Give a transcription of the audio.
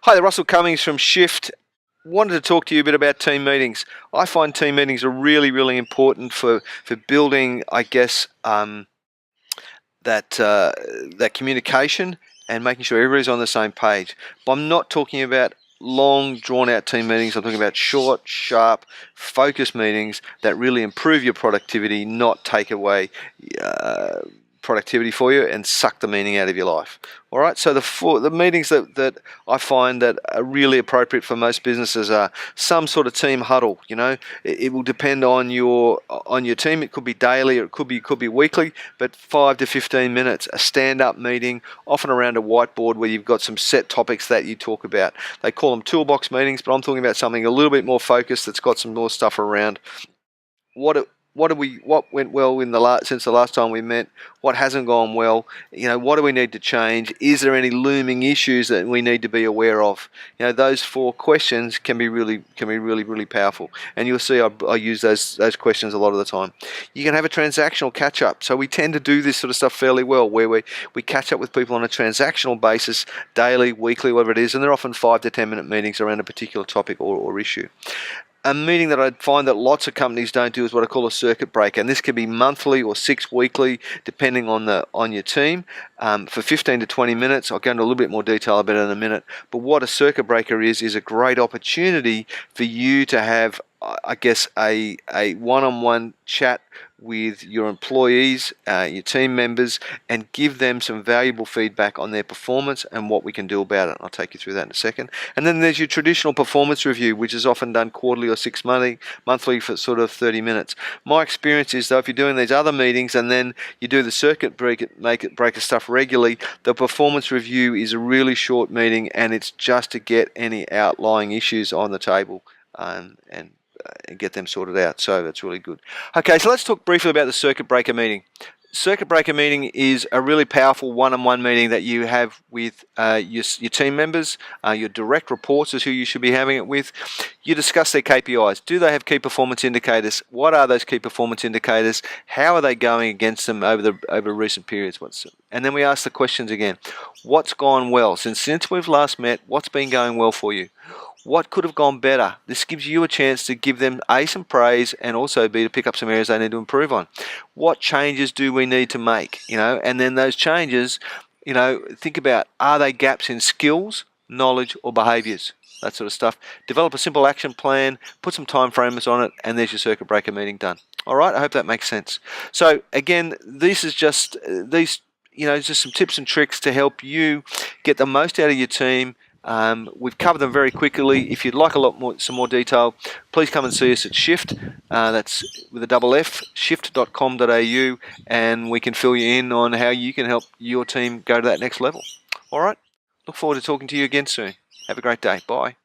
Hi, Russell Cummings from Shift. Wanted to talk to you a bit about team meetings. I find team meetings are really, really important for building, I guess, that communication and making sure everybody's on the same page. But I'm not talking about long, drawn-out team meetings. I'm talking about short, sharp, focused meetings that really improve your productivity, not take away productivity for you and suck the meaning out of your life. All right, so the meetings that I find that are really appropriate for most businesses are some sort of team huddle. You know, it will depend on your team. It could be daily or it could be weekly, but 5 to 15 minutes, a stand-up meeting, often around a whiteboard where you've got some set topics that you talk about. They call them toolbox meetings, but I'm talking about something a little bit more focused that's got some more stuff around. What went well since the last time we met? What hasn't gone well? You know, what do we need to change? Is there any looming issues that we need to be aware of? You know, those 4 questions can be really powerful. And you'll see I use those questions a lot of the time. You can have a transactional catch up. So we tend to do this sort of stuff fairly well, where we catch up with people on a transactional basis, daily, weekly, whatever it is, and they're often 5 to 10 minute meetings around a particular topic or issue. A meeting that I find that lots of companies don't do is what I call a circuit breaker, and this can be monthly or 6 weekly, depending on your team, for 15 to 20 minutes. I'll go into a little bit more detail about it in a minute. But what a circuit breaker is a great opportunity for you to have, I guess, a one-on-one chat with your employees, your team members, and give them some valuable feedback on their performance and what we can do about it. I'll take you through that in a second. And then there's your traditional performance review, which is often done quarterly or 6 monthly for sort of 30 minutes. My experience is, though, if you're doing these other meetings and then you do the circuit breaker stuff regularly, the performance review is a really short meeting, and it's just to get any outlying issues on the table and get them sorted out. So that's really good. Okay, so let's talk briefly about the circuit breaker meeting. Circuit breaker meeting is a really powerful one-on-one meeting that you have with your team members. Your direct reports is who you should be having it with. You discuss their KPIs. Do they have key performance indicators? What are those key performance indicators? How are they going against them over recent periods? And then we ask the questions again. What's gone well? Since we've last met, what's been going well for you? What could have gone better? This gives you a chance to give them A, some praise, and also B, to pick up some areas they need to improve on. What changes do we need to make? You know, and then those changes, you know, think about, are they gaps in skills, knowledge, or behaviours? That sort of stuff. Develop a simple action plan, put some time frames on it, and there's your circuit breaker meeting done. All right, I hope that makes sense. So again, this is just just some tips and tricks to help you get the most out of your team. We've covered them very quickly. If you'd like some more detail, please come and see us at Shift. That's with a double F, shift.com.au, and we can fill you in on how you can help your team go to that next level. All right. Look forward to talking to you again soon. Have a great day. Bye.